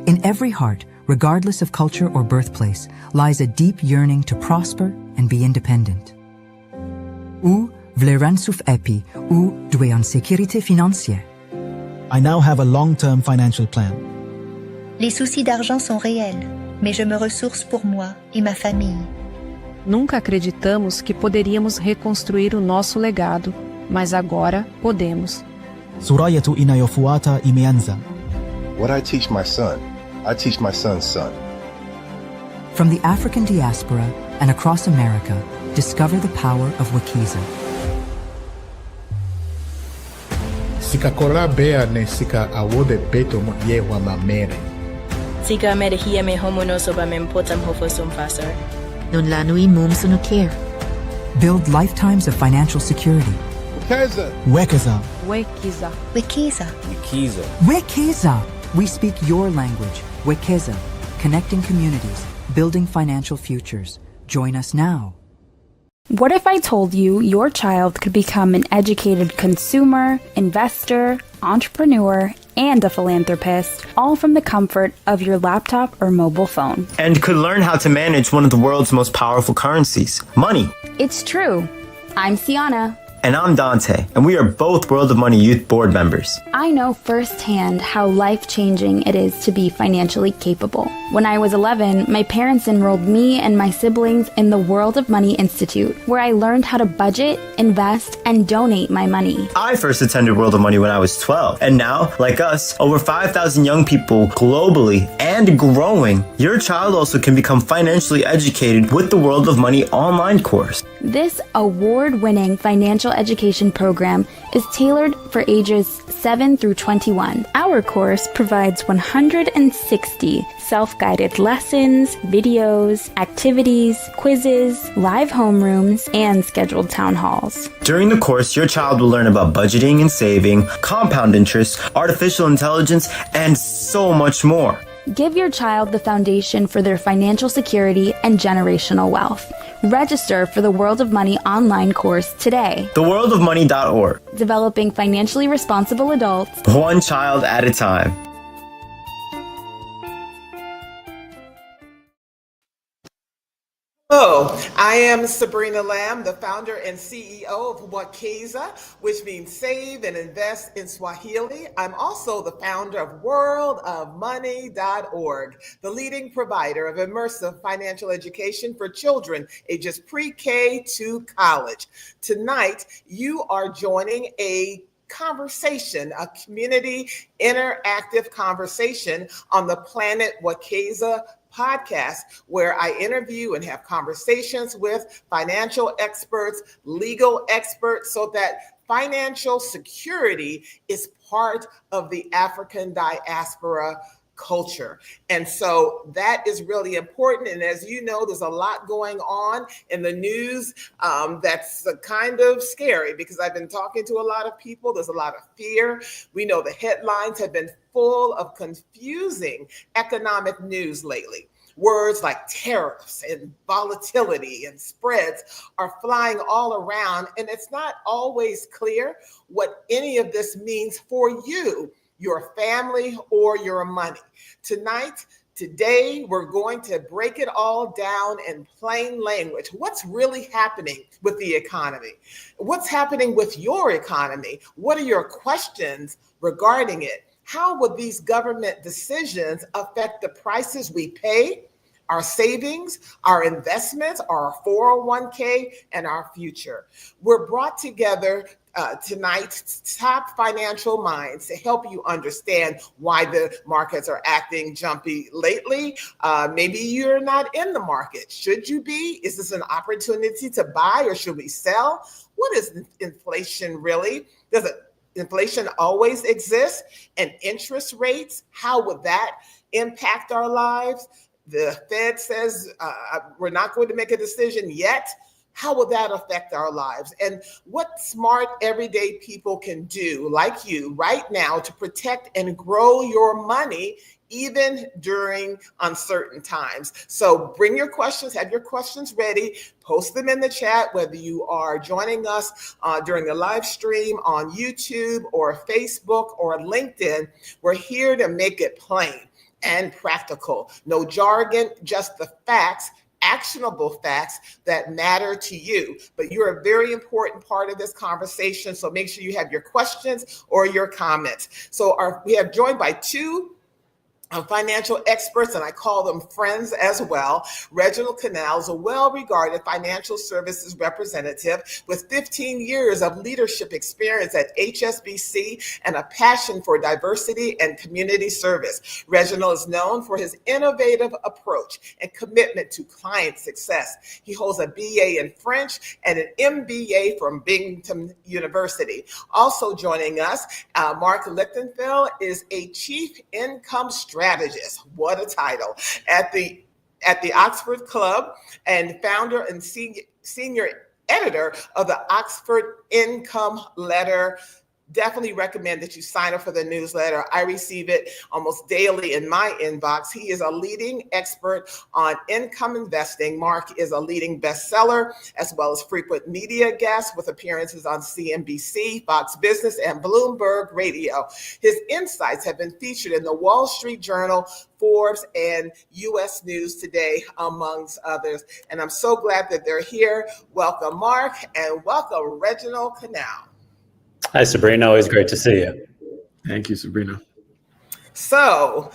In every heart, regardless of culture or birthplace, lies a deep yearning to prosper and be independent. Ou vleran souf epi, ou dwe an sécurité financière. I now have a long-term financial plan. Les soucis d'argent sont réels, mais je me ressource pour moi et ma famille. Nunca acreditamos que poderíamos reconstruir o nosso legado, mas agora podemos. Surayatu inayofuata imeanza. What I teach my son, I teach my son's son. From the African diaspora and across America, discover the power of Wikiza. Sika kola bea ne sika awode beto mo ye wa mamere. Sika merehia me homono soba me mpotam hofosum fasar. Non lanui mum sunu care. Build lifetimes of financial security. Wekeza. Wekeza. Wikiza. Wikiza. Wikiza. Wikiza! We speak your language. Wikiza. Connecting communities, building financial futures. Join us now. What if I told you your child could become an educated consumer, investor, entrepreneur, and a philanthropist, all from the comfort of your laptop or mobile phone? And could learn how to manage one of the world's most powerful currencies, money. It's true. I'm Sienna, And I'm Dante, and we are both World of Money Youth Board members. I know firsthand how life-changing it is to be financially capable. When I was 11, my parents enrolled me and my siblings in the World of Money Institute, where I learned how to budget, invest, and donate my money. I first attended World of Money when I was 12, and now, like us, over 5,000 young people globally and growing. Your child also can become financially educated with the World of Money online course. This award-winning financial education program is tailored for ages 7 through 21. Our course provides 160 self-guided lessons, videos, activities, quizzes, live homerooms, and scheduled town halls. During the course, your child will learn about budgeting and saving, compound interest, artificial intelligence, and so much more. Give your child the foundation for their financial security and generational wealth. Register for the World of Money online course today. TheWorldOfMoney.org. Developing financially responsible adults, one child at a time. Hello, I am Sabrina Lamb, the founder and CEO of Wakeza, which means Save and Invest in Swahili. I'm also the founder of WorldOfMoney.org, the leading provider of immersive financial education for children ages pre-K to college. Tonight, you are joining a conversation, a community interactive conversation on the Planet Wakeza podcast, where I interview and have conversations with financial experts, legal experts, so that financial security is part of the African diaspora culture. And so that is really important. And as you know, there's a lot going on in the news that's kind of scary, because I've been talking to a lot of people. There's a lot of fear. We know the headlines have been full of confusing economic news lately. Words like tariffs and volatility and spreads are flying all around, and it's not always clear what any of this means for you, your family, or your money. Today, we're going to break it all down in plain language. What's really happening with the economy? What's happening with your economy? What are your questions regarding it? How will these government decisions affect the prices we pay, our savings, our investments, our 401k, and our future? We're brought together tonight, top financial minds to help you understand why the markets are acting jumpy lately. Maybe you're not in the market. Should you be? Is this an opportunity to buy, or should we sell? What is inflation really? Does inflation always exist? And interest rates, how would that impact our lives? The Fed says we're not going to make a decision yet. How will that affect our lives? And what smart, everyday people can do, like you, right now to protect and grow your money, even during uncertain times. So bring your questions, have your questions ready, post them in the chat, whether you are joining us during the live stream on YouTube or Facebook or LinkedIn. We're here to make it plain and practical. No jargon, just the facts, actionable facts that matter to you. But you're a very important part of this conversation, so make sure you have your questions or your comments. So we have joined by two financial experts, and I call them friends as well. Reginald Canal is a well-regarded financial services representative with 15 years of leadership experience at HSBC and a passion for diversity and community service. Reginald is known for his innovative approach and commitment to client success. He holds a BA in French and an MBA from Binghamton University. Also joining us, Marc Lichtenfeld is a chief income strategist. What a title. At the Oxford Club, and founder and senior editor of the Oxford Income Letter definitely recommend that you sign up for the newsletter. I receive it almost daily in my inbox. He is a leading expert on income investing. Marc is a leading bestseller, as well as frequent media guest with appearances on CNBC, Fox Business, and Bloomberg Radio. His insights have been featured in the Wall Street Journal, Forbes, and U.S. News Today, amongst others. And I'm so glad that they're here. Welcome, Marc, and welcome, Reginald Canal. Hi, Sabrina. Always great to see you. Thank you, Sabrina. So,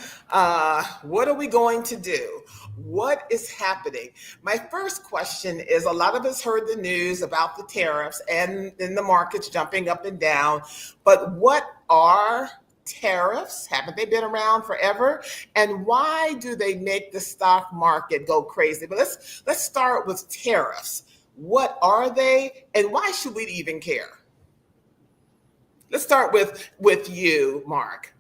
what are we going to do? What is happening? My first question is, a lot of us heard the news about the tariffs and then the markets jumping up and down, but what are tariffs? Haven't they been around forever? And why do they make the stock market go crazy? But let's start with tariffs. What are they, and why should we even care? Let's start with you, Marc.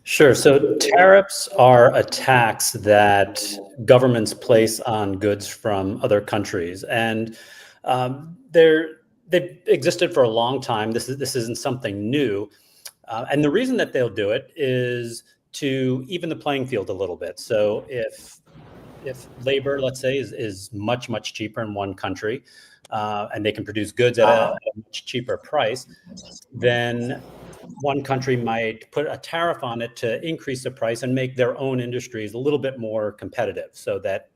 Sure. So tariffs are a tax that governments place on goods from other countries, and they've existed for a long time. This isn't something new, and the reason that they'll do it is to even the playing field a little bit. So if labor, let's say, is much cheaper in one country, and they can produce goods at a much cheaper price, then one country might put a tariff on it to increase the price and make their own industries a little bit more competitive, so that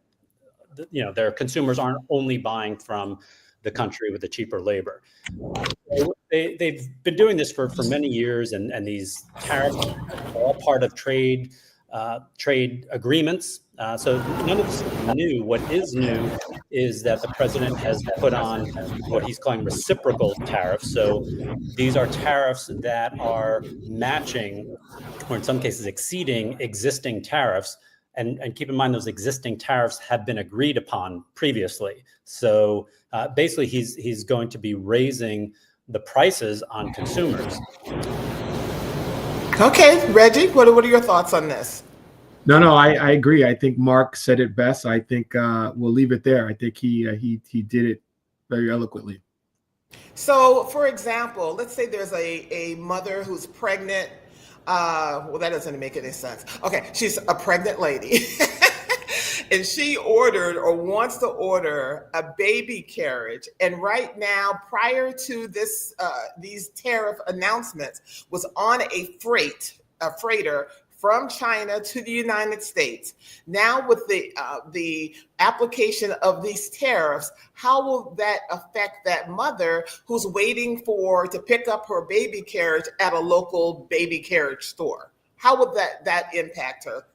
their consumers aren't only buying from the country with the cheaper labor. They've been doing this for many years, and these tariffs are all part of trade agreements. So none of this is new. What is new is that the president has put on what he's calling reciprocal tariffs. So these are tariffs that are matching, or in some cases exceeding, existing tariffs. And keep in mind, those existing tariffs have been agreed upon previously. So basically, he's going to be raising the prices on consumers. Okay, Reggie, what are your thoughts on this? No, I agree. I think Marc said it best. I think we'll leave it there. I think he did it very eloquently. So, for example, let's say there's a mother who's pregnant. Well, that doesn't make any sense. Okay, she's a pregnant lady. And she ordered or wants to order a baby carriage. And right now, prior to these tariff announcements, was on a freighter from China to the United States. Now, with the application of these tariffs, how will that affect that mother who's waiting to pick up her baby carriage at a local baby carriage store? How would that impact her?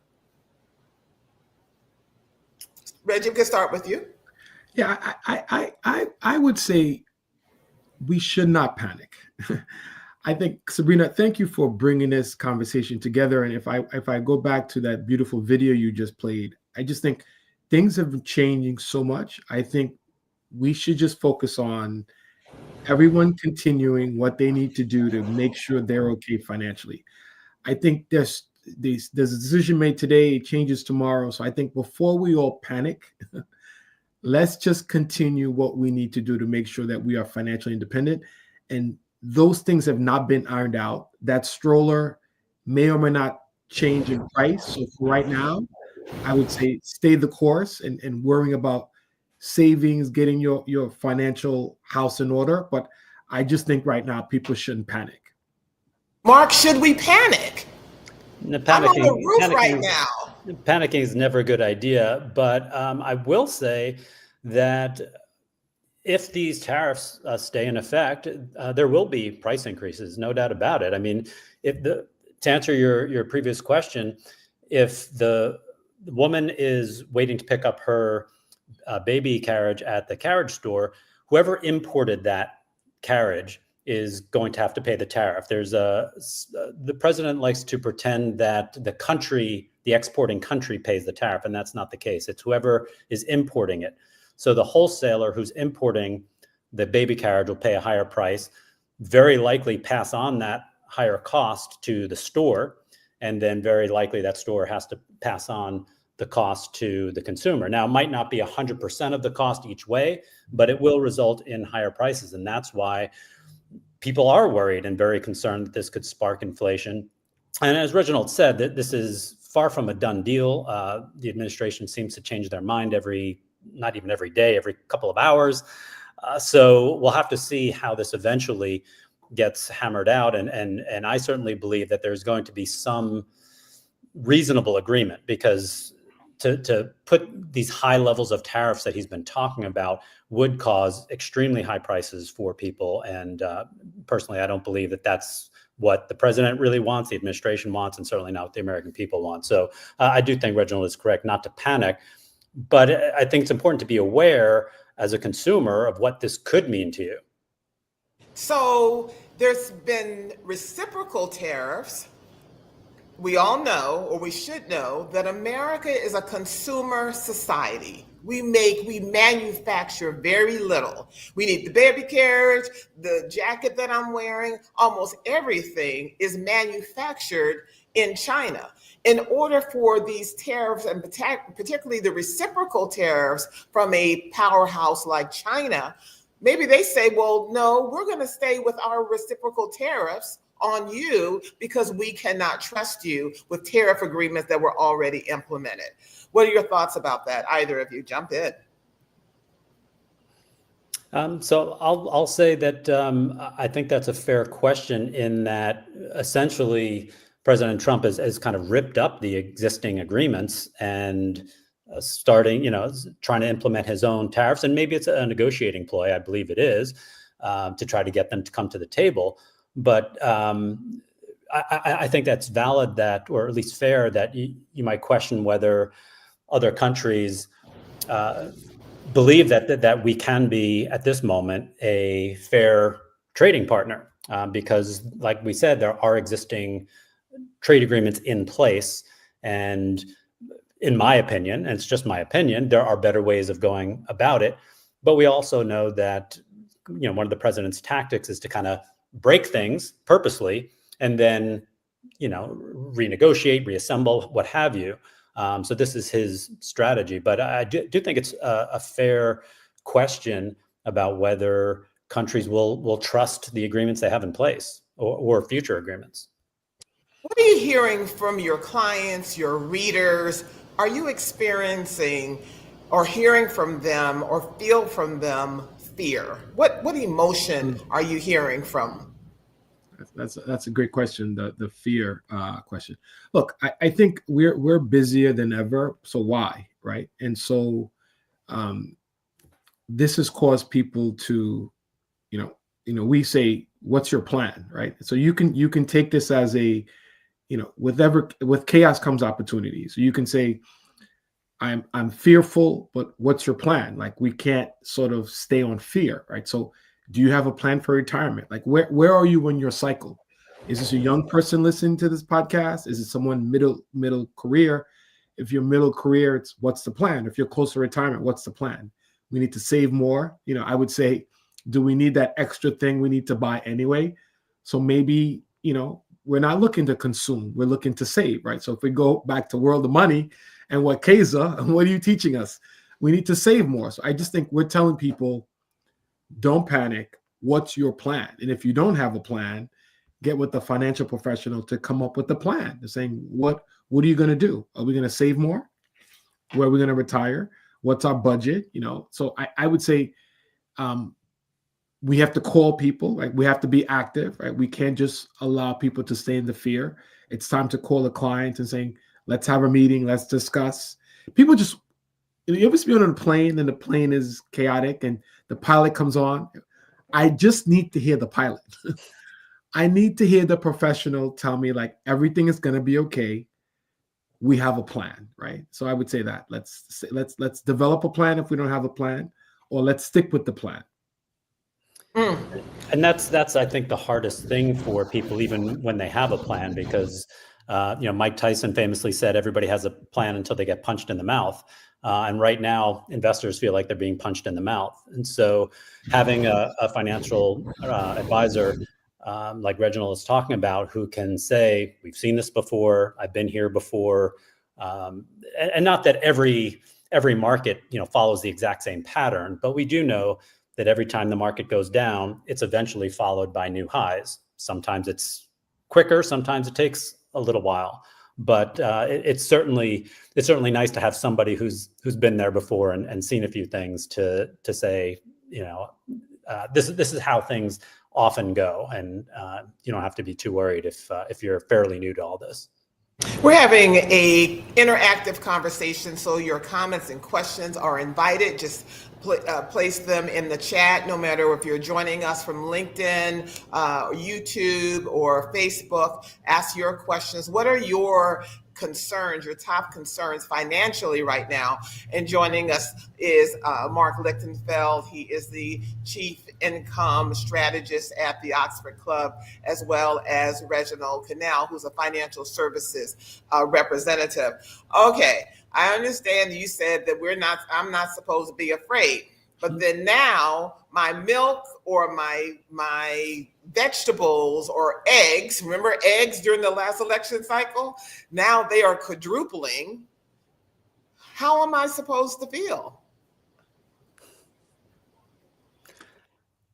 Reggie, we can start with you. Yeah, I would say we should not panic. I think, Sabrina, thank you for bringing this conversation together. And if I go back to that beautiful video you just played, I just think things have been changing so much. I think we should just focus on everyone continuing what they need to do to make sure they're okay financially. I think there's a decision made today, it changes tomorrow. So I think before we all panic, let's just continue what we need to do to make sure that we are financially independent. And those things have not been ironed out. That stroller may or may not change in price. So for right now, I would say stay the course and worrying about savings, getting your financial house in order. But I just think right now people shouldn't panic. Marc, should we panic? I'm on the roof right now. Panicking is never a good idea, but I will say that if these tariffs stay in effect, there will be price increases, no doubt about it. I mean, to answer your previous question, if the woman is waiting to pick up her baby carriage at the carriage store, whoever imported that carriage is going to have to pay the tariff. The president likes to pretend that the exporting country pays the tariff, and that's not the case. It's whoever is importing it. So the wholesaler who's importing the baby carriage will pay a higher price, very likely pass on that higher cost to the store, and then very likely that store has to pass on the cost to the consumer. Now, it might not be 100% of the cost each way, but it will result in higher prices. And that's why people are worried and very concerned that this could spark inflation. And as Reginald said, that this is far from a done deal. The administration seems to change their mind not even every day, every couple of hours. So we'll have to see how this eventually gets hammered out. And I certainly believe that there's going to be some reasonable agreement, because to put these high levels of tariffs that he's been talking about would cause extremely high prices for people. And personally, I don't believe that that's what the president really wants, the administration wants, and certainly not what the American people want. So I do think Reginald is correct not to panic, but I think it's important to be aware as a consumer of what this could mean to you. So there's been reciprocal tariffs. We all know, or we should know, that America is a consumer society. We manufacture very little. We need the baby carriage, the jacket that I'm wearing, almost everything is manufactured in China. In order for these tariffs, and particularly the reciprocal tariffs from a powerhouse like China, maybe they say, well, no, we're going to stay with our reciprocal tariffs on you because we cannot trust you with tariff agreements that were already implemented. What are your thoughts about that? Either of you, jump in. So I'll say that I think that's a fair question, in that essentially President Trump has kind of ripped up the existing agreements and starting, trying to implement his own tariffs. And maybe it's a negotiating ploy, I believe it is, to try to get them to come to the table. But I think that's valid, that, or at least fair, that you might question whether other countries believe that we can be, at this moment, a fair trading partner. Because, like we said, there are existing trade agreements in place. And in my opinion, and it's just my opinion, there are better ways of going about it. But we also know that, one of the president's tactics is to kind of break things purposely and then, renegotiate, reassemble, what have you. So this is his strategy. But I do think it's a fair question about whether countries will trust the agreements they have in place, or future agreements. What are you hearing from your clients, your readers? Are you experiencing or hearing from them or feel from them fear? What emotion are you hearing from? That's a great question, the fear question. Look, I think we're busier than ever. So why, right? And so this has caused people to, we say, what's your plan, right? So you can take this as a, with chaos comes opportunity. So you can say, I'm fearful, but what's your plan? Like, we can't sort of stay on fear, right? So do you have a plan for retirement? Like, where are you in your cycle? Is this a young person listening to this podcast? Is it someone middle career? If you're middle career, it's what's the plan? If you're close to retirement, what's the plan? We need to save more. I would say, do we need that extra thing we need to buy anyway? So maybe, we're not looking to consume, we're looking to save, right? So if we go back to World of Money and what Keza, what are you teaching us? We need to save more. So I just think we're telling people, don't panic. What's your plan? And if you don't have a plan, get with the financial professional to come up with a plan. They're saying, what are you going to do? Are we going to save more? Where are we going to retire? What's our budget? So I would say we have to call people, right? We have to be active, right? We can't just allow people to stay in the fear. It's time to call the clients and saying, let's have a meeting, let's discuss. People just, you ever be on a plane and the plane is chaotic and the pilot comes on? I just need to hear the pilot. I need to hear the professional tell me, like, everything is going to be okay. We have a plan, right? So I would say that let's develop a plan if we don't have a plan, or let's stick with the plan. And that's I think the hardest thing for people, even when they have a plan, because Mike Tyson famously said everybody has a plan until they get punched in the mouth. And right now, investors feel like they're being punched in the mouth. And so having a financial advisor like Reginald is talking about, who can say, we've seen this before, I've been here before, and not that every market follows the exact same pattern, but we do know that every time the market goes down, it's eventually followed by new highs. Sometimes it's quicker, sometimes it takes a little while. But it's certainly nice to have somebody who's been there before and seen a few things to say, this is how things often go, and you don't have to be too worried if you're fairly new to all this. We're having a interactive conversation, so your comments and questions are invited. Just place them in the chat, no matter if you're joining us from LinkedIn, YouTube, or Facebook. Ask your questions. What are your concerns, your top concerns financially right now? And joining us is Marc Lichtenfeld. He is the Chief Income Strategist at the Oxford Club, as well as Reginald Canal, who's a financial services representative. Okay, I understand you said that I'm not supposed to be afraid, but then now my milk or my vegetables or eggs, remember eggs during the last election cycle? Now they are quadrupling. How am I supposed to feel?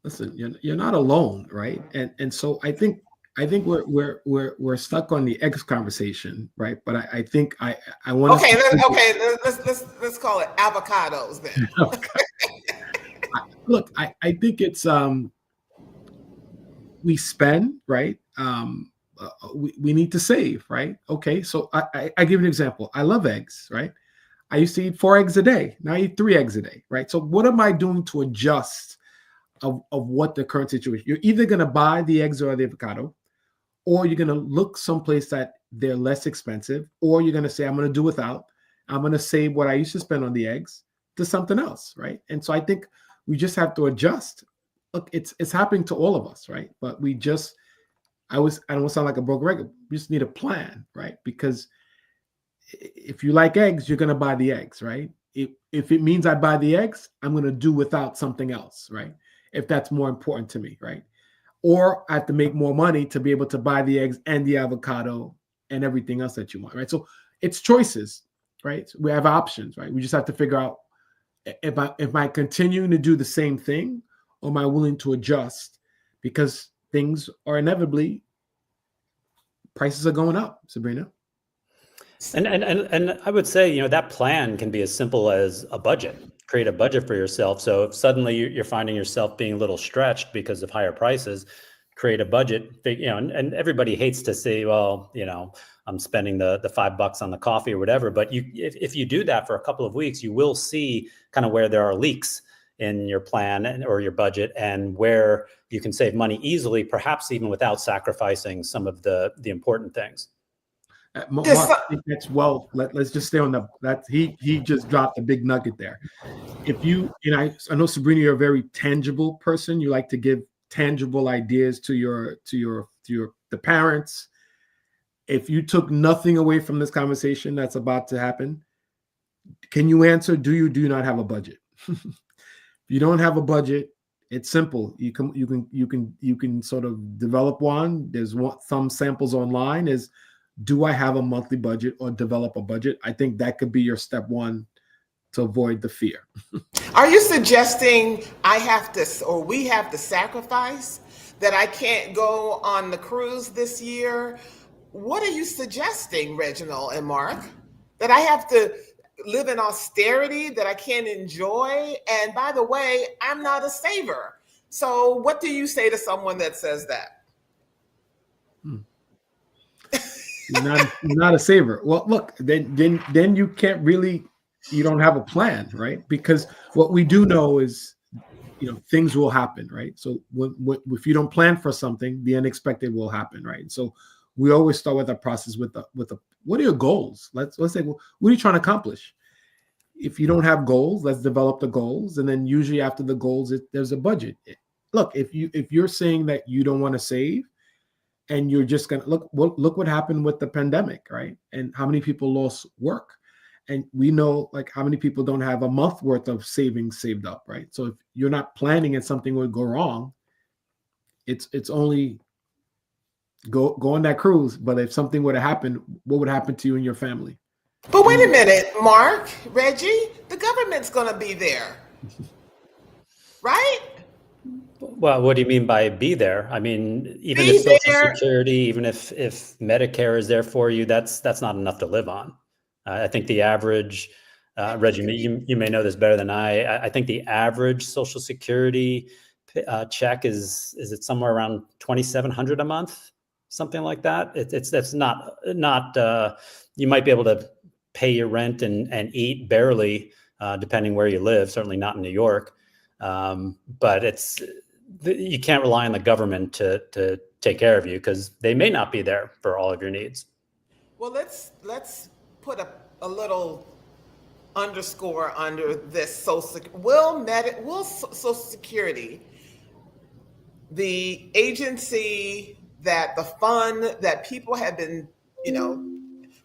Listen, you're not alone, right? And so I think we're stuck on the eggs conversation, right? But I think I want to let's call it avocados then. Look, I think it's we spend, right? We need to save, right? Okay, so I give you an example. I love eggs, right? I used to eat 4 eggs a day. Now I eat 3 eggs a day, right? So what am I doing to adjust of what the current situation? You're either going to buy the eggs or the avocado, or you're going to look someplace that they're less expensive, or you're going to say, I'm going to do without. I'm going to save what I used to spend on the eggs to something else, right? And so I think we just have to adjust. Look, it's happening to all of us, right? But I don't want to sound like a broke record. We just need a plan, right? Because if you like eggs, you're going to buy the eggs, right? If it means I buy the eggs, I'm going to do without something else, right? If that's more important to me, right? Or I have to make more money to be able to buy the eggs and the avocado and everything else that you want, right? So it's choices, right? We have options, right? We just have to figure out, if I continue to do the same thing, or am I willing to adjust? Because things are inevitably, prices are going up, Sabrina. And I would say, that plan can be as simple as a budget. Create a budget for yourself. So if suddenly you're finding yourself being a little stretched because of higher prices, create a budget. And everybody hates to say, well, I'm spending the $5 on the coffee or whatever. But if you do that for a couple of weeks, you will see kind of where there are leaks in your plan or your budget, and where you can save money easily, perhaps even without sacrificing some of the important things. Mark, I think that's let's just stay on that. He just dropped a big nugget there. If I know, Sabrina, you're a very tangible person. You like to give tangible ideas to the parents. If you took nothing away from this conversation that's about to happen, can you answer, do you not have a budget? If you don't have a budget, it's simple. You can sort of develop one. There's some samples online. Do I have a monthly budget or develop a budget? I think that could be your step one to avoid the fear. Are you suggesting we have to sacrifice, that I can't go on the cruise this year? What are you suggesting, Reginald and Marc? That I have to live in austerity, that I can't enjoy? And by the way, I'm not a saver. So what do you say to someone that says that? You're not a saver. Well, look, then you can't really, you don't have a plan, right? Because what we do know is, things will happen, right? So if you don't plan for something, the unexpected will happen, right? So we always start with a process with what are your goals? Let's say, well, what are you trying to accomplish? If you don't have goals, let's develop the goals, and then usually after the goals, there's a budget. Look, if you're saying that you don't want to save, and you're just gonna look what happened with the pandemic, right? And how many people lost work, and we know like how many people don't have a month worth of savings saved up, right? So if you're not planning and something would go wrong, it's only go on that cruise. But if something would have happened, what would happen to you and your family? But wait a minute, Marc, Reggie, the government's going to be there, right? Well, what do you mean by be there? I mean, even Be if Social there. Security, even if Medicare is there for you, that's not enough to live on. I think the average, Reggie, you may know this better than I think the average Social Security check is it somewhere around $2,700 a month, something like that. That's not you might be able to pay your rent and eat barely, depending where you live. Certainly not in New York, but you can't rely on the government to take care of you, because they may not be there for all of your needs. Well, let's put a little underscore under this. Will Social Security, the agency, that the fund that people have been,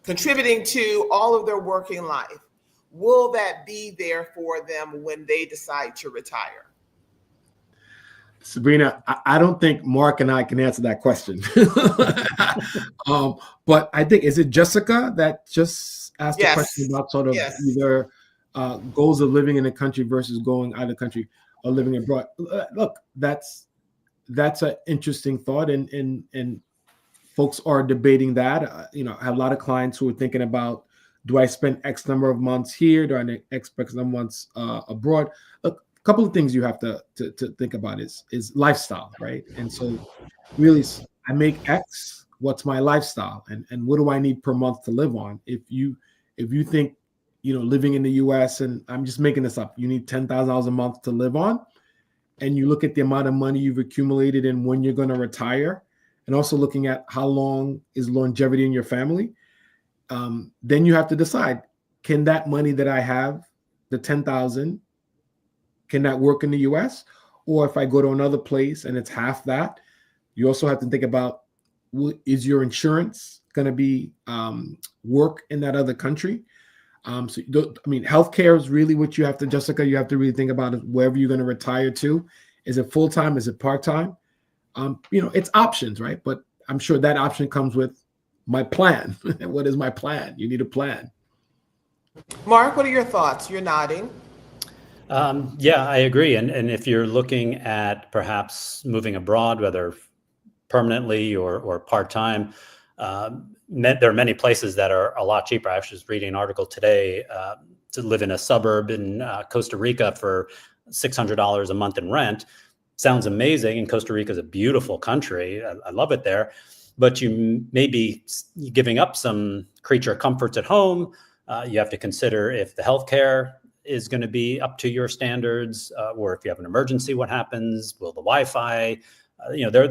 contributing to all of their working life, will that be there for them when they decide to retire? Sabrina, I don't think Mark and I can answer that question. But I think, is it Jessica that just asked a question about sort of either goals of living in the country versus going out of the country or living abroad? Look, that's an interesting thought, and folks are debating that. I have a lot of clients who are thinking about, do I spend X number of months here? Do I need X number of months abroad? Look, a couple of things you have to think about is lifestyle, right? And so really, I make X, what's my lifestyle, and what do I need per month to live on? If you think, living in the US, and I'm just making this up, you need $10,000 a month to live on, and you look at the amount of money you've accumulated and when you're going to retire, and also looking at how long is longevity in your family, then you have to decide, can that money that I have, the $10,000, can that work in the US? Or if I go to another place and it's half that, you also have to think about, is your insurance going to be work in that other country? Healthcare is really what you have to, Jessica, you have to really think about, is wherever you're going to retire to. Is it full-time? Is it part-time? It's options, right? But I'm sure that option comes with my plan. What is my plan? You need a plan. Mark, what are your thoughts? You're nodding. Yeah, I agree. And if you're looking at perhaps moving abroad, whether permanently or part-time, there are many places that are a lot cheaper. I was just reading an article today to live in a suburb in Costa Rica for $600 a month in rent. Sounds amazing. And Costa Rica is a beautiful country. I love it there. But you may be giving up some creature comforts at home. You have to consider if the healthcare is going to be up to your standards, or if you have an emergency, what happens? Will the Wi-Fi? There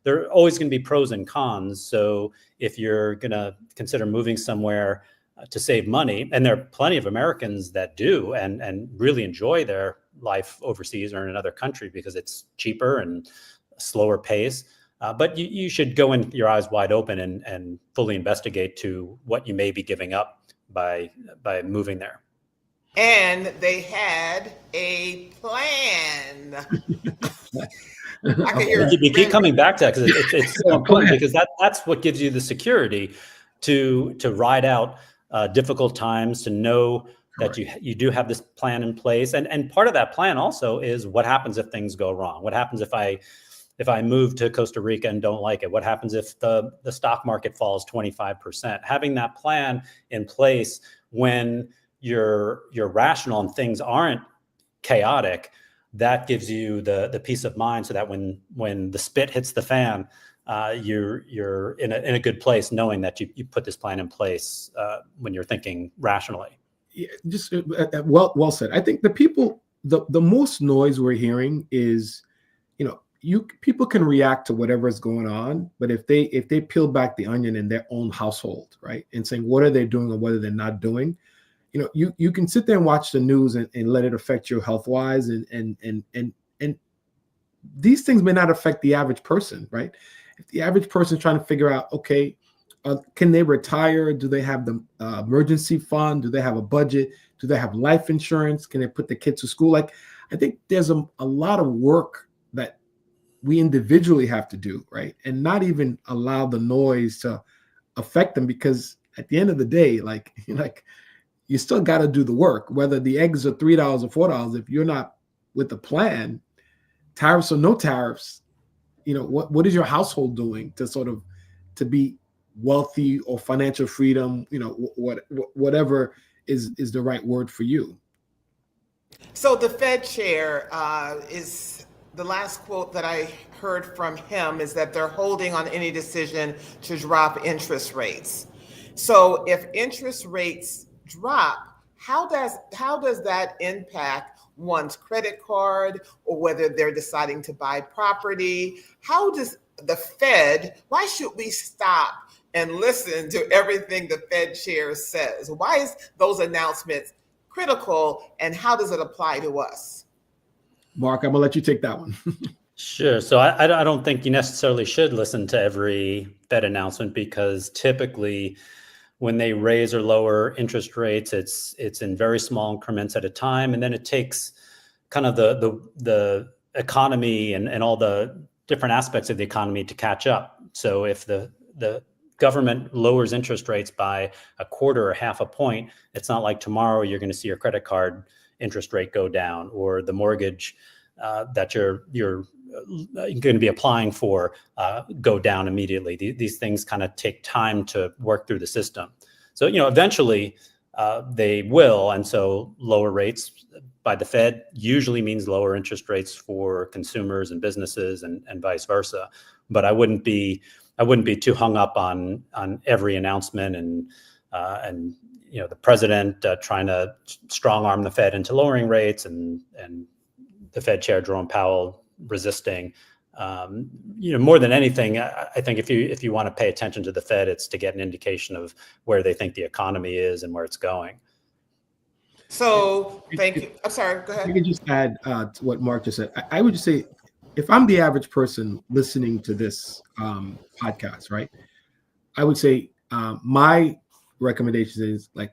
are always going to be pros and cons. So if you're going to consider moving somewhere to save money, and there are plenty of Americans that do and really enjoy their life overseas or in another country because it's cheaper and slower pace. But you should go in your eyes wide open and fully investigate to what you may be giving up by moving there. And they had a plan. I can hear you keep coming back to that because it's so important, because that's what gives you the security to ride out difficult times, to know that you do have this plan in place. And part of that plan also is, what happens if things go wrong? What happens if I move to Costa Rica and don't like it? What happens if the stock market falls 25%? Having that plan in place when you're rational and things aren't chaotic, that gives you the peace of mind, so that when the spit hits the fan, you're in a good place, knowing that you put this plan in place when you're thinking rationally. Yeah, just well said. I think the most noise we're hearing is, people can react to whatever is going on, but if they peel back the onion in their own household, right, and saying what are they doing or what are they not doing, you can sit there and watch the news and let it affect you health wise, and these things may not affect the average person, right? If the average person is trying to figure out, okay, can they retire? Do they have the emergency fund? Do they have a budget? Do they have life insurance? Can they put the kids to school? Like, I think there's a lot of work that we individually have to do, right? And not even allow the noise to affect them, because at the end of the day, like you still got to do the work, whether the eggs are $3 or $4. If you're not with the plan, tariffs or no tariffs, what is your household doing to sort of to be wealthy or financial freedom, whatever is the right word for you. So the Fed chair is the last quote that I heard from him is that they're holding on any decision to drop interest rates. So if interest rates drop, how does that impact one's credit card, or whether they're deciding to buy property? How does the Fed, why should we stop and listen to everything the Fed chair says? Why is those announcements critical, and how does it apply to us? Mark, I'm gonna let you take that one. Sure. So I don't think you necessarily should listen to every Fed announcement, because typically when they raise or lower interest rates, it's in very small increments at a time, and then it takes kind of the economy and all the different aspects of the economy to catch up. So if the government lowers interest rates by a quarter or half a point, it's not like tomorrow you're going to see your credit card interest rate go down, or the mortgage that you're going to be applying for go down immediately. These things kind of take time to work through the system. So, eventually they will. And so lower rates by the Fed usually means lower interest rates for consumers and businesses, and vice versa. But I wouldn't be too hung up on every announcement and the president trying to strong arm the Fed into lowering rates, and the Fed chair Jerome Powell resisting. More than anything, I think if you want to pay attention to the Fed, it's to get an indication of where they think the economy is and where it's going. So thank you. I'm sorry, go ahead. I could just add to what Mark just said. I would just say, if I'm the average person listening to this podcast, right, I would say my recommendation is, like,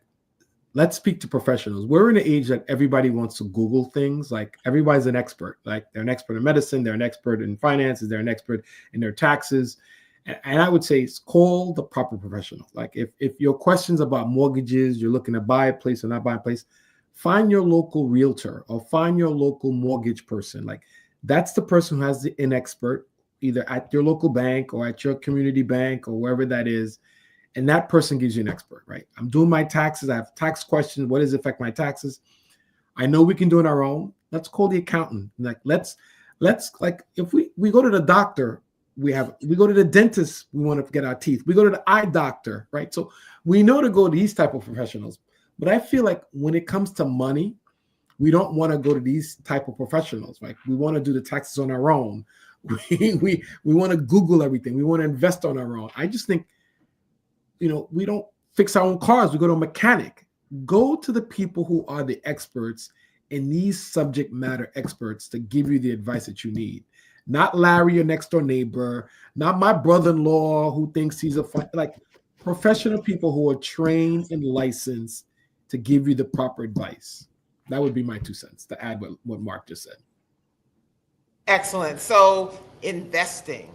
let's speak to professionals. We're in an age that everybody wants to Google things. Like, everybody's an expert. Like, they're an expert in medicine, they're an expert in finances, they're an expert in their taxes. And I would say, call the proper professional. Like, if your questions about mortgages, you're looking to buy a place or not buy a place, find your local realtor or find your local mortgage person. Like, that's the person who has an expert, either at your local bank or at your community bank or wherever that is. And that person gives you an expert, right? I'm doing my taxes. I have tax questions. What does it affect my taxes? I know we can do it on our own. Let's call the accountant. Like, let's like, if we go to the doctor, we go to the dentist, we want to get our teeth. We go to the eye doctor, right? So we know to go to these type of professionals. But I feel like when it comes to money, we don't want to go to these type of professionals. Like, we want to do the taxes on our own. We want to Google everything. We want to invest on our own. I just think, we don't fix our own cars. We go to a mechanic. Go to the people who are the experts and these subject matter experts to give you the advice that you need. Not Larry, your next door neighbor, not my brother-in-law who thinks he's like professional people who are trained and licensed to give you the proper advice. That would be my 2 cents to add what Mark just said. Excellent. So investing.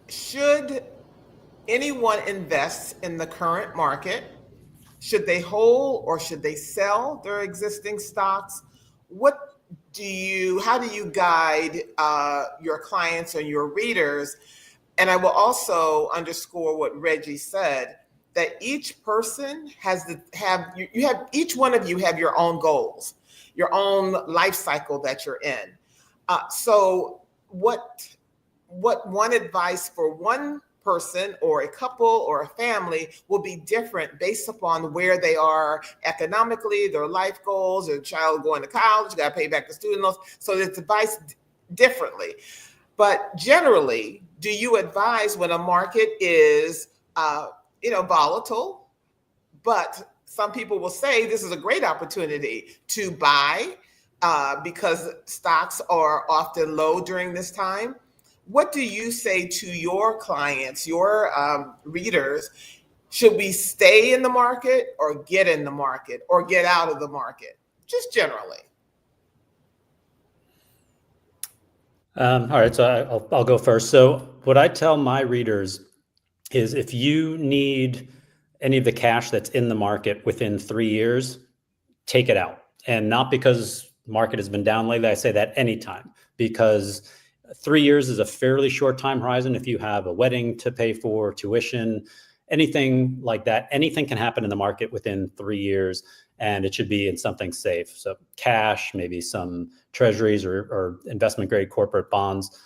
Should anyone invest in the current market? Should they hold or should they sell their existing stocks? How do you guide your clients and your readers? And I will also underscore what Reggie said, that each person has each one of you have your own goals, your own life cycle that you're in. So what one advice for one person or a couple or a family will be different based upon where they are economically, their life goals, their child going to college, you got to pay back the student loans. So it's advised differently. But generally, do you advise when a market is, volatile, but some people will say this is a great opportunity to buy because stocks are often low during this time? What do you say to your clients, your readers? Should we stay in the market or get in the market or get out of the market? Just generally. All right, so I'll go first. So what I tell my readers is, if you need any of the cash that's in the market within 3 years, take it out. And not because market has been down lately, I say that anytime, because 3 years is a fairly short time horizon. If you have a wedding to pay for, tuition, anything like that, anything can happen in the market within 3 years, and it should be in something safe. So cash, maybe some treasuries or investment grade corporate bonds.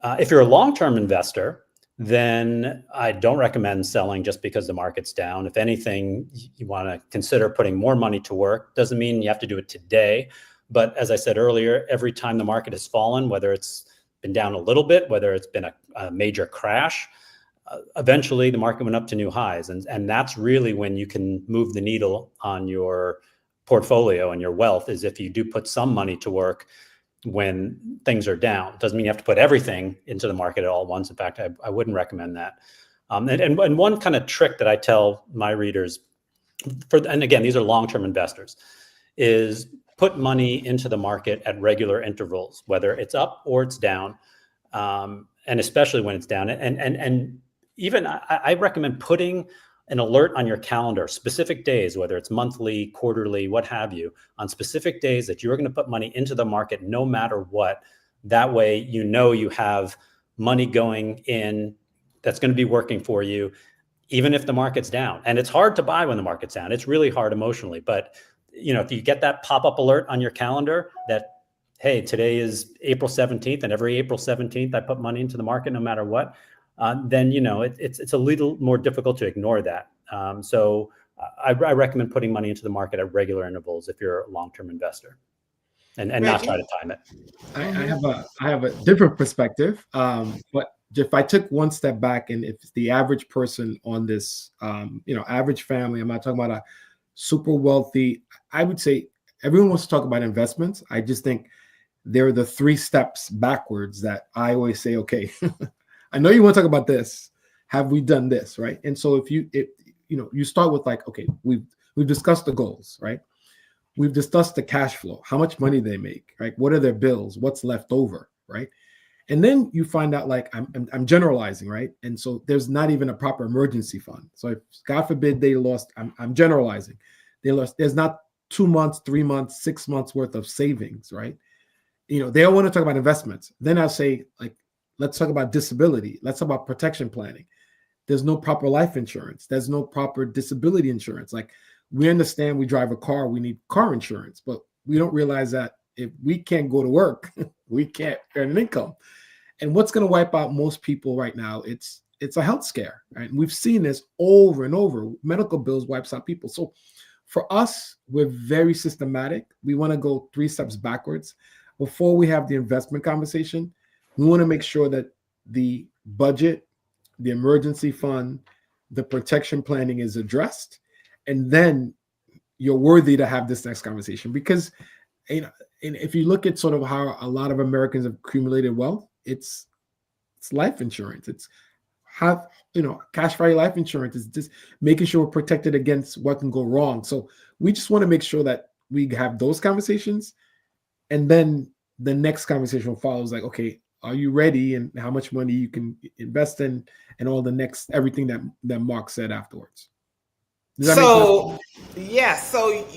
If you're a long-term investor, then I don't recommend selling just because the market's down. If anything, you want to consider putting more money to work. Doesn't mean you have to do it today. But as I said earlier, every time the market has fallen, whether it's been down a little bit, whether it's been a major crash, eventually the market went up to new highs. And that's really when you can move the needle on your portfolio and your wealth, is if you do put some money to work when things are down. Doesn't mean you have to put everything into the market at all once. In fact, I wouldn't recommend that. And one kind of trick that I tell my readers, and again, these are long-term investors, is put money into the market at regular intervals, whether it's up or it's down, and especially when it's down. And even I recommend putting an alert on your calendar, specific days, whether it's monthly, quarterly, what have you, on specific days that you're going to put money into the market no matter what. That way, you know you have money going in that's going to be working for you, even if the market's down. And it's hard to buy when the market's down. It's really hard emotionally. But if you get that pop-up alert on your calendar that, hey, today is April 17th, and every April 17th, I put money into the market no matter what, then it's a little more difficult to ignore that. So I recommend putting money into the market at regular intervals if you're a long-term investor, and not try to time it. I have a different perspective, but if I took one step back, and if the average person on this, average family, I'm not talking about a super wealthy, I would say everyone wants to talk about investments. I just think there are the 3 steps backwards that I always say, okay, I know you want to talk about this. Have we done this, right? And so if you start with like, okay, we've discussed the goals, right? We've discussed the cash flow, how much money they make, right? What are their bills? What's left over, right? And then you find out, like, I'm generalizing, right? And so there's not even a proper emergency fund. So if God forbid they lost, I'm generalizing, they lost, there's not 2 months, 3 months, 6 months worth of savings, right? They all want to talk about investments. Then I'll say, like, let's talk about disability. Let's talk about protection planning. There's no proper life insurance. There's no proper disability insurance. Like, we understand we drive a car, we need car insurance, but we don't realize that if we can't go to work, we can't earn an income. And what's going to wipe out most people right now, it's a health scare, right? And we've seen this over and over. Medical bills wipes out people. So for us, we're very systematic. We want to go 3 steps backwards. Before we have the investment conversation, we want to make sure that the budget, the emergency fund, the protection planning is addressed. And then you're worthy to have this next conversation. Because, and if you look at sort of how a lot of Americans have accumulated wealth, it's life insurance. It's cash value life insurance is just making sure we're protected against what can go wrong. So we just want to make sure that we have those conversations. And then the next conversation follows, like, okay, are you ready, and how much money you can invest in, and all the next, everything that Marc said afterwards. Does that make sense? Yes. So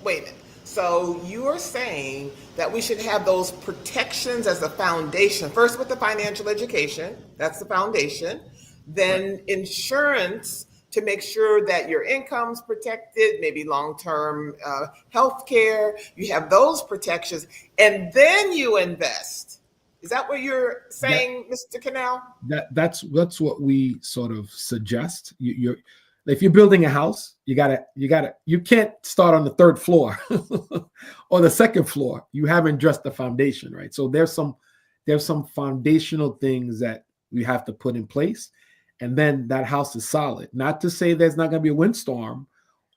wait a minute. So you are saying that we should have those protections as a foundation, first with the financial education, that's the foundation, then insurance to make sure that your income's protected, maybe long-term health care, you have those protections, and then you invest. Is that what you're saying, Mr. Canal? That's what we sort of suggest. If you're building a house, you can't start on the 3rd floor or the 2nd floor. You haven't addressed the foundation, right? So there's some foundational things that we have to put in place, and then that house is solid. Not to say there's not going to be a windstorm,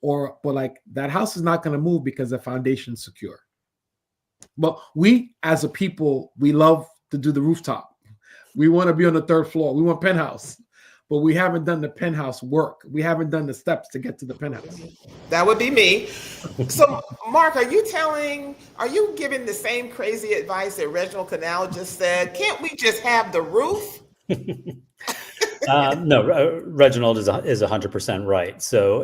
but like, that house is not going to move because the foundation's secure. But we, as a people, we love to do the rooftop. We want to be on the 3rd floor. We want penthouse. But we haven't done the penthouse work. We haven't done the steps to get to the penthouse. That would be me. So, Marc, are you giving the same crazy advice that Reginald Canal just said? Can't we just have the roof? No, Reginald is 100% right. So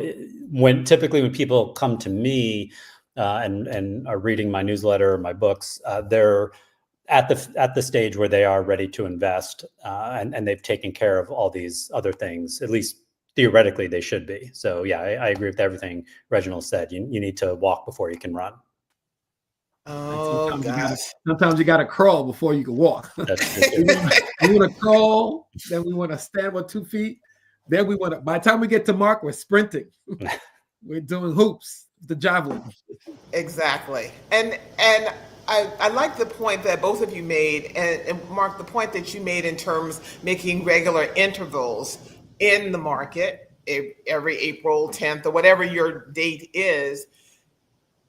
typically when people come to me, and are reading my newsletter or my books, they're at the stage where they are ready to invest, and they've taken care of all these other things. At least theoretically, they should be. So yeah, I agree with everything Reginald said. You need to walk before you can run. Oh, sometimes you got to crawl before you can walk. We want to crawl, then we want to stand with 2 feet. Then we want to, by the time we get to Mark, we're sprinting. We're doing hoops, the javelin. Exactly. And I like the point that both of you made, and Mark, the point that you made in terms making regular intervals in the market every April 10th or whatever your date is.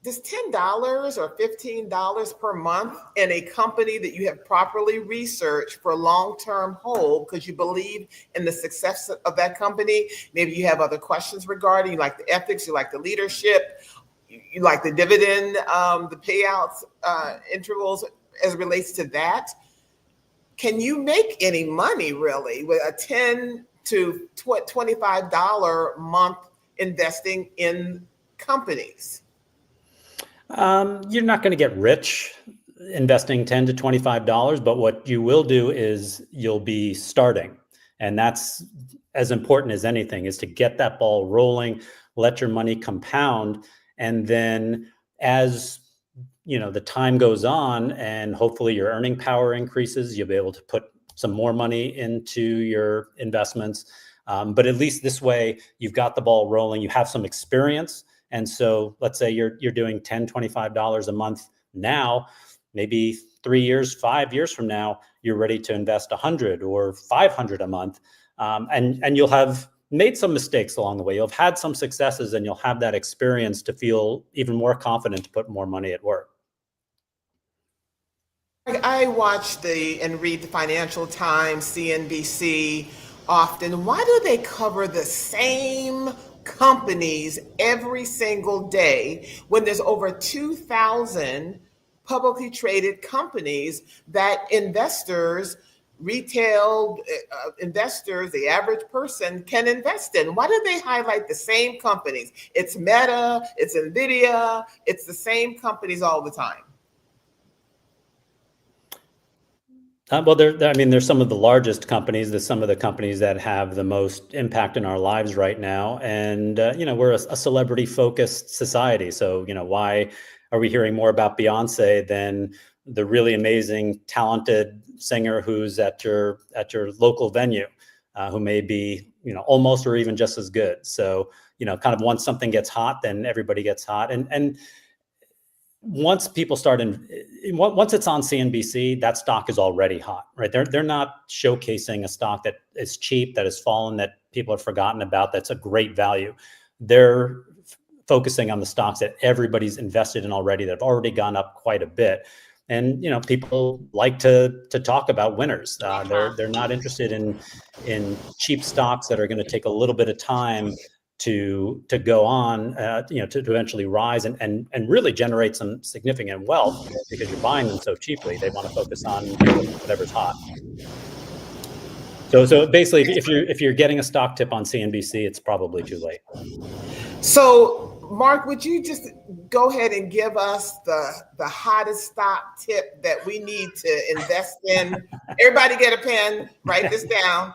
Does $10 or $15 per month in a company that you have properly researched for long-term hold because you believe in the success of that company, maybe you have other questions regarding, you like the ethics, you like the leadership, you like the dividend, the payouts, intervals as it relates to that, can you make any money really with a $10 to $25 month investing in companies? You're not going to get rich investing $10 to $25, but what you will do is you'll be starting. And that's as important as anything, is to get that ball rolling, let your money compound. And then as the time goes on and hopefully your earning power increases, you'll be able to put some more money into your investments. But at least this way, you've got the ball rolling, you have some experience. And so let's say you're doing $10, $25 a month now, maybe 3 years, 5 years from now, you're ready to invest $100 or $500 a month. And you'll have made some mistakes along the way. You'll have had some successes, and you'll have that experience to feel even more confident to put more money at work. I watch and read the Financial Times, CNBC often. Why do they cover the same companies every single day when there's over 2,000 publicly traded companies that investors, retail investors, the average person can invest in? Why do they highlight the same companies? It's Meta, it's Nvidia, it's the same companies all the time. Well, there's some of the largest companies. There's some of the companies that have the most impact in our lives right now. And, we're a celebrity-focused society. So, why are we hearing more about Beyonce than the really amazing, talented singer who's at your local venue, who may be, almost or even just as good? So, kind of once something gets hot, then everybody gets hot. And once people once it's on CNBC, that stock is already hot, right? They're not showcasing a stock that is cheap, that has fallen, that people have forgotten about, that's a great value. They're focusing on the stocks that everybody's invested in already, that have already gone up quite a bit. And people like to talk about winners. They're not interested in cheap stocks that are going to take a little bit of time to go on, to eventually rise and really generate some significant wealth, because you're buying them so cheaply. They want to focus on whatever's hot. So basically, if you're getting a stock tip on CNBC, it's probably too late. So, Mark, would you just go ahead and give us the hottest stock tip that we need to invest in? Everybody get a pen, write this down.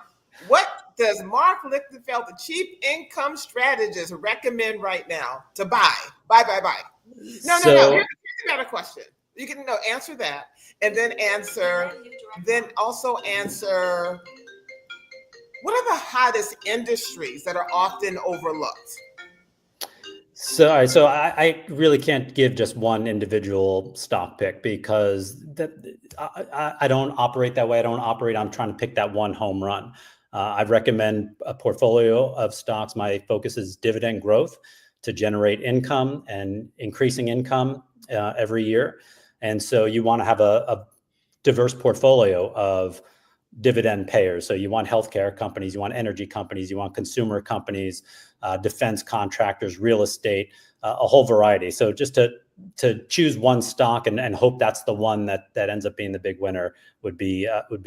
What does Marc Lichtenfeld, the Chief Income Strategist, recommend right now to buy? Buy. No. Here's another question. You can answer that, and then also answer, what are the hottest industries that are often overlooked? So I really can't give just one individual stock pick, because I don't operate that way. I don't operate on trying to pick that one home run. I recommend a portfolio of stocks. My focus is dividend growth, to generate income and increasing income every year. And so you want to have a diverse portfolio of dividend payers. So you want healthcare companies, you want energy companies, you want consumer companies, defense contractors, real estate, a whole variety. So just to choose one stock and hope that's the one that ends up being the big winner would be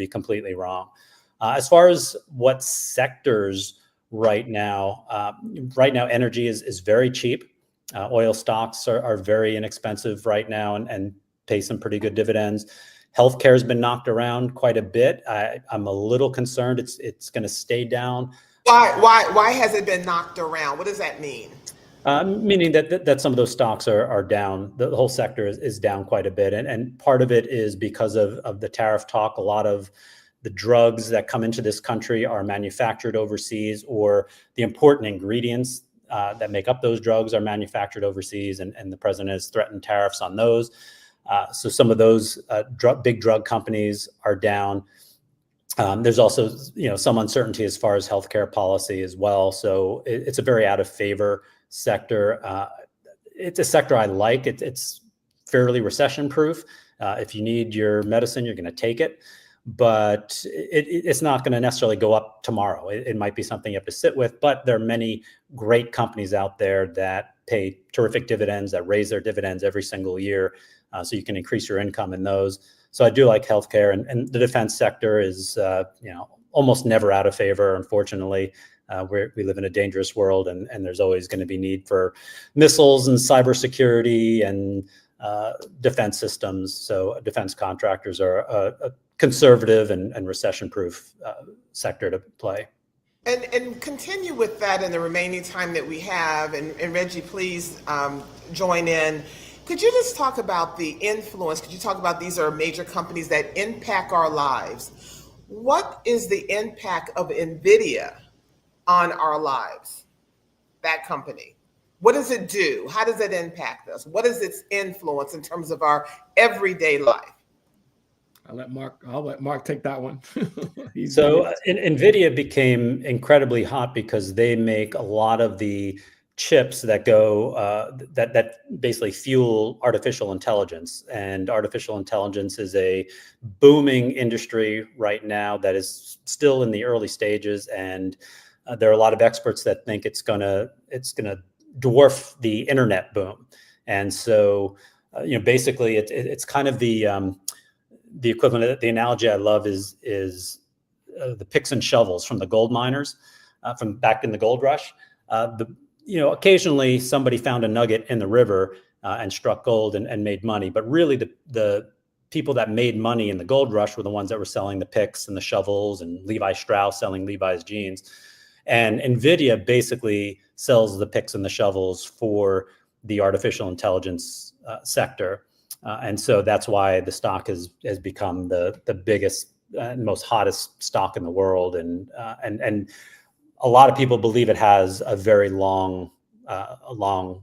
completely wrong. As far as what sectors right now, energy is very cheap. Oil stocks are very inexpensive right now and pay some pretty good dividends. Healthcare has been knocked around quite a bit. I'm a little concerned it's going to stay down. Why has it been knocked around? What does that mean? Meaning that some of those stocks are down. The whole sector is down quite a bit. And part of it is because of the tariff talk. A lot of the drugs that come into this country are manufactured overseas, or the important ingredients that make up those drugs are manufactured overseas. And the president has threatened tariffs on those. So some of those big drug companies are down. There's also, some uncertainty as far as healthcare policy as well. So it's a very out of favor sector. It's a sector I like. It's fairly recession proof. If you need your medicine, you're going to take it, but it's not going to necessarily go up tomorrow. It might be something you have to sit with, but there are many great companies out there that pay terrific dividends, that raise their dividends every single year. So you can increase your income in those. So I do like healthcare, and the defense sector is, almost never out of favor, unfortunately. We live in a dangerous world, and there's always going to be need for missiles and cybersecurity and defense systems. So defense contractors are a conservative and recession-proof sector to play. And continue with that in the remaining time that we have. And Reggie, please join in. Could you just talk about the influence? Could you talk about these are major companies that impact our lives? What is the impact of NVIDIA on our lives, that company? What does it do? How does it impact us? What is its influence in terms of our everyday life? I'll let Mark take that one. So NVIDIA became incredibly hot because they make a lot of the chips that go that basically fuel artificial intelligence. And artificial intelligence is a booming industry right now that is still in the early stages. And there are a lot of experts that think it's gonna dwarf the internet boom. And so, basically, it's kind of the equivalent. The analogy I love is the picks and shovels from the gold miners from back in the gold rush. Occasionally somebody found a nugget in the river and struck gold and made money. But really, the people that made money in the gold rush were the ones that were selling the picks and the shovels, and Levi Strauss selling Levi's jeans. And NVIDIA basically sells the picks and the shovels for the artificial intelligence sector. And so that's why the stock has become the biggest and most hottest stock in the world. And a lot of people believe it has a very long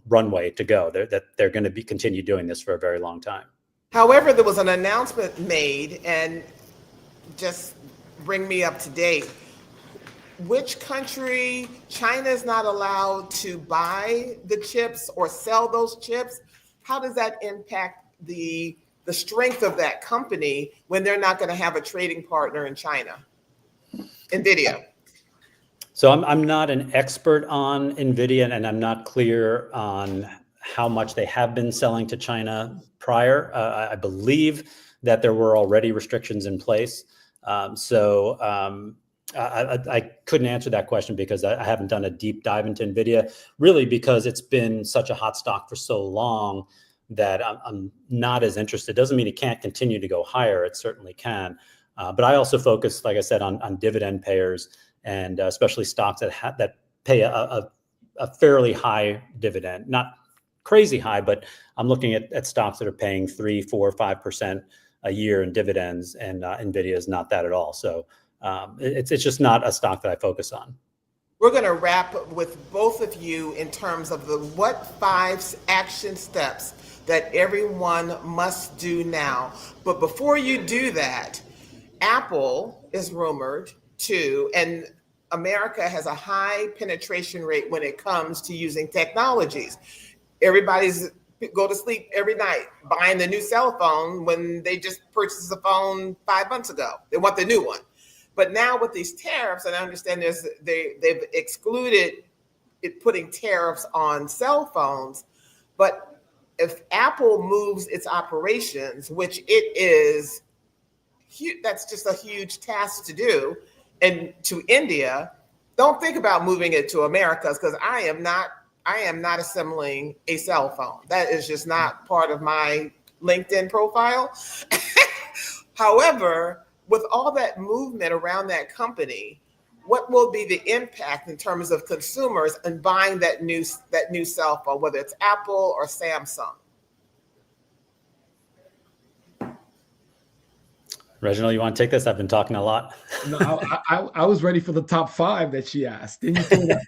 runway to go. That they're going to continue doing this for a very long time. However, there was an announcement made, and just bring me up to date. Which country? China is not allowed to buy the chips or sell those chips. How does that impact the strength of that company when they're not going to have a trading partner in China? NVIDIA. So I'm not an expert on NVIDIA, and I'm not clear on how much they have been selling to China prior. I believe that there were already restrictions in place. I couldn't answer that question because I haven't done a deep dive into NVIDIA, really because it's been such a hot stock for so long that I'm not as interested. Doesn't mean it can't continue to go higher. It certainly can. But I also focus, like I said, on dividend payers, and especially stocks that pay a fairly high dividend, not crazy high, but I'm looking at stocks that are paying 3, 4, 5% a year in dividends, and NVIDIA is not that at all. So it's just not a stock that I focus on. We're going to wrap with both of you in terms of what 5 action steps that everyone must do now. But before you do that, Apple is rumored to, and America has a high penetration rate when it comes to using technologies. Everybody's go to sleep every night buying the new cell phone when they just purchased a phone 5 months ago. They want the new one. But now with these tariffs, and I understand they've excluded it putting tariffs on cell phones. But if Apple moves its operations, which it is, that's just a huge task to do, and to India, don't think about moving it to Americas, because I am not I am not assembling a cell phone. That is just not part of my LinkedIn profile. However, with all that movement around that company, what will be the impact in terms of consumers and buying that new cell phone, whether it's Apple or Samsung? Reginald, you want to take this? I've been talking a lot. No, I was ready for the top 5 that she asked. Then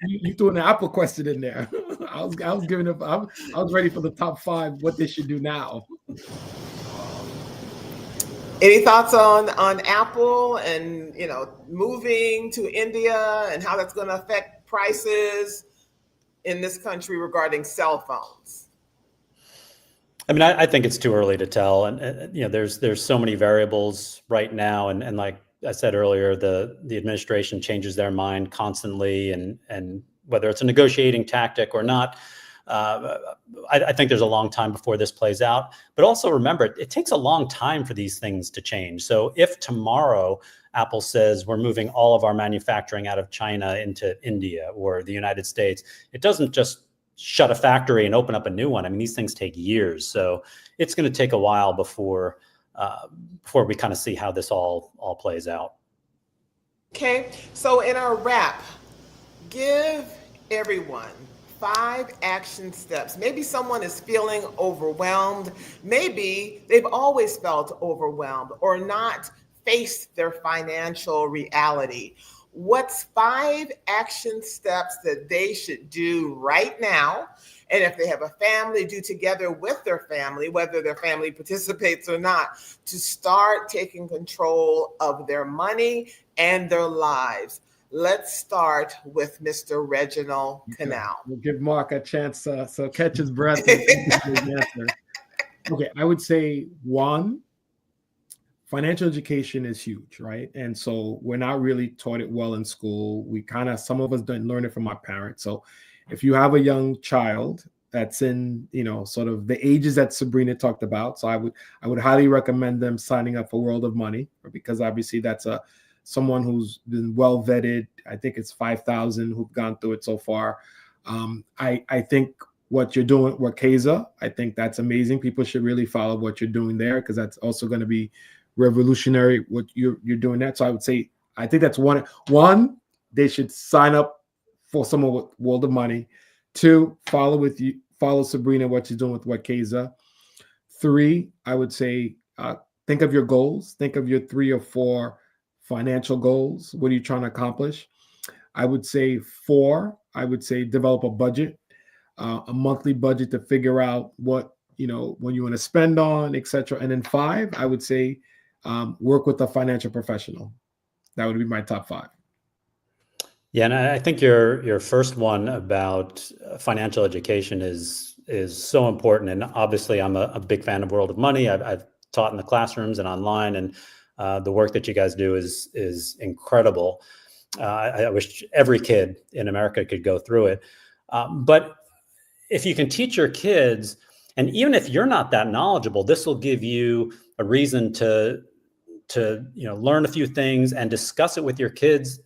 you threw an Apple question in there. I was giving up. I was ready for the top 5. What they should do now. Any thoughts on Apple and moving to India and how that's going to affect prices in this country regarding cell phones? I mean, I think it's too early to tell, and there's so many variables right now, and like I said earlier, the administration changes their mind constantly, and whether it's a negotiating tactic or not, I think there's a long time before this plays out. But also remember, it takes a long time for these things to change. So if tomorrow Apple says we're moving all of our manufacturing out of China into India or the United States, it doesn't just shut a factory and open up a new one. I mean, these things take years. So it's going to take a while before we kind of see how this all plays out. Okay, so in our wrap, give everyone 5 action steps. Maybe someone is feeling overwhelmed. Maybe they've always felt overwhelmed or not faced their financial reality. What's 5 action steps that they should do right now? And if they have a family, do together with their family, whether their family participates or not, to start taking control of their money and their lives. Let's start with Mr. Reginald Canal. We'll give Marc a chance so catch his breath. Okay, I would say 1, financial education is huge, right? And so we're not really taught it well in school. Some of us didn't learn it from our parents. So if you have a young child that's in, sort of the ages that Sabrina talked about, so I would highly recommend them signing up for World of Money, because obviously that's someone who's been well vetted. I think it's 5,000 who've gone through it so far. I think what you're doing, Workeza, I think that's amazing. People should really follow what you're doing there, because that's also going to be revolutionary what you're doing that. So I would say, I think that's one, they should sign up for someone with World of Money. 2, follow Sabrina, what she's doing with Workeza. 3, I would say, think of your goals. Think of your 3 or 4 financial goals. What are you trying to accomplish? I would say 4, develop a budget, a monthly budget to figure out what, when you want to spend on, etc. And then 5, I would say, work with a financial professional. That would be my top 5. Yeah, and I think your first one about financial education is so important. And obviously, I'm a big fan of World of Money. I've taught in the classrooms and online, and the work that you guys do is incredible. I wish every kid in America could go through it. But if you can teach your kids, and even if you're not that knowledgeable, this will give you a reason to learn a few things and discuss it with your kids,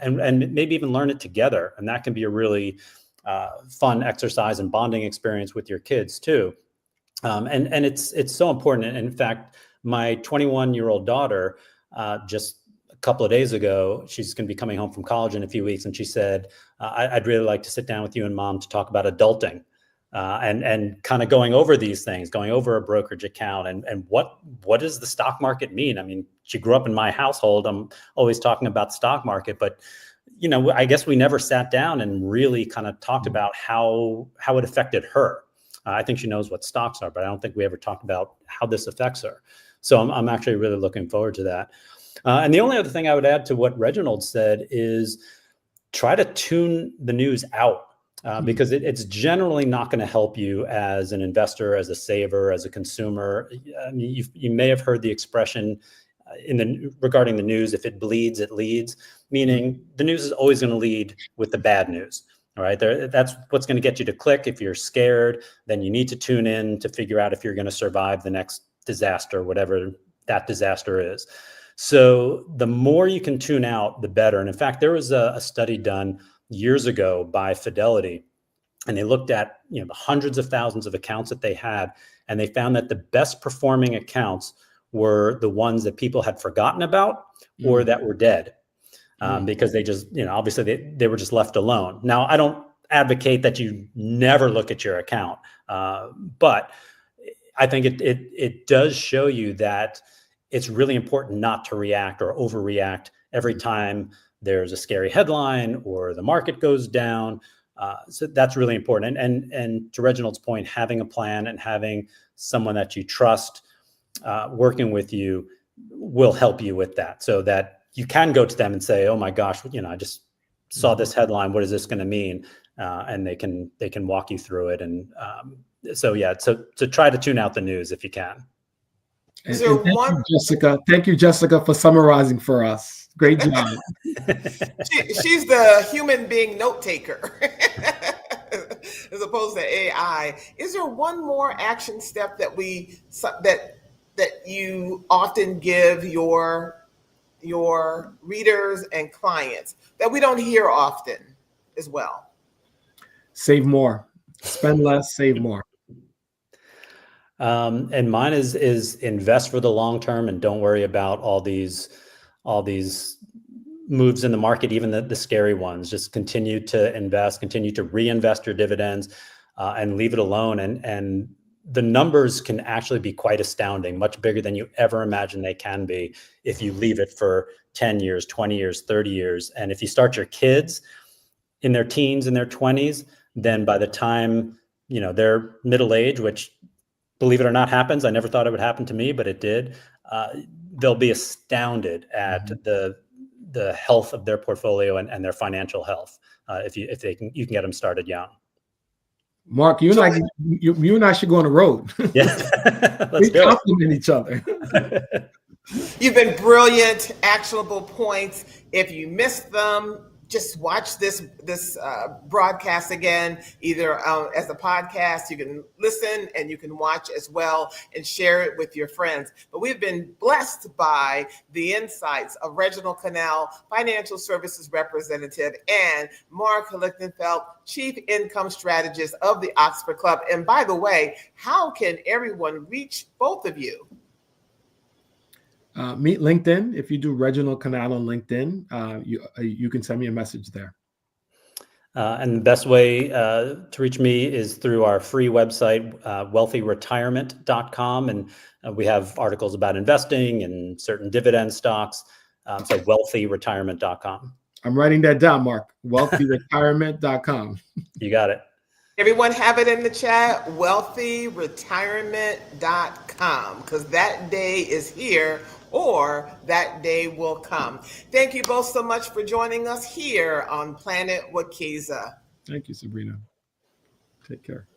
and maybe even learn it together. And that can be a really fun exercise and bonding experience with your kids too. And it's so important. And in fact, my 21-year-old daughter, just a couple of days ago, she's going to be coming home from college in a few weeks, and she said, "I'd really like to sit down with you and Mom to talk about adulting." And kind of going over these things, going over a brokerage account, and what does the stock market mean? I mean, she grew up in my household. I'm always talking about the stock market, but I guess we never sat down and really kind of talked about how it affected her. I think she knows what stocks are, but I don't think we ever talked about how this affects her. So I'm actually really looking forward to that. And the only other thing I would add to what Reginald said is try to tune the news out. Because it's generally not going to help you as an investor, as a saver, as a consumer. I mean, you may have heard the expression regarding the news: if it bleeds, it leads. Meaning, the news is always going to lead with the bad news. All right, that's what's going to get you to click. If you're scared, then you need to tune in to figure out if you're going to survive the next disaster, whatever that disaster is. So the more you can tune out, the better. And in fact, there was a study done years ago by Fidelity, and they looked at the hundreds of thousands of accounts that they had, and they found that the best performing accounts were the ones that people had forgotten about or that were dead, because they just, obviously they were just left alone. Now, I don't advocate that you never look at your account, but I think it does show you that it's really important not to react or overreact every time there's a scary headline or the market goes down. So that's really important. And to Reginald's point, having a plan and having someone that you trust working with you will help you with that, so that you can go to them and say, oh my gosh, I just saw this headline. What is this going to mean? And they can walk you through it. And so try to tune out the news if you can. And thank you, Jessica, for summarizing for us. Great job. She's the human being note taker as opposed to AI. Is there one more action step that you often give your readers and clients that we don't hear often as well? Save more, spend less, save more. And mine is invest for the long term, and don't worry about all these moves in the market, even the scary ones. Just continue to invest, continue to reinvest your dividends, and leave it alone. And the numbers can actually be quite astounding, much bigger than you ever imagined they can be if you leave it for 10 years, 20 years, 30 years. And if you start your kids in their teens and their 20s, then by the time they're middle age, which, believe it or not, happens. I never thought it would happen to me, but it did. They'll be astounded at the health of their portfolio and their financial health if you can get them started young. Mark, you and I should go on the road. Yeah, we compliment each other. You've been brilliant, actionable points. If you missed them, just watch this broadcast again, either as a podcast. You can listen and you can watch as well and share it with your friends. But we've been blessed by the insights of Reginald Canal, Financial Services Representative, and Marc Lichtenfeld, Chief Income Strategist of the Oxford Club. And by the way, how can everyone reach both of you? Meet LinkedIn. If you do Reginald Canal on LinkedIn, you can send me a message there. And the best way to reach me is through our free website, wealthyretirement.com. And we have articles about investing and certain dividend stocks. So wealthyretirement.com. I'm writing that down, Mark. Wealthyretirement.com. You got it. Everyone have it in the chat, wealthyretirement.com, because that day is here, or that day will come. Thank you both so much for joining us here on Planet Wakiza. Thank you, Sabrina. Take care.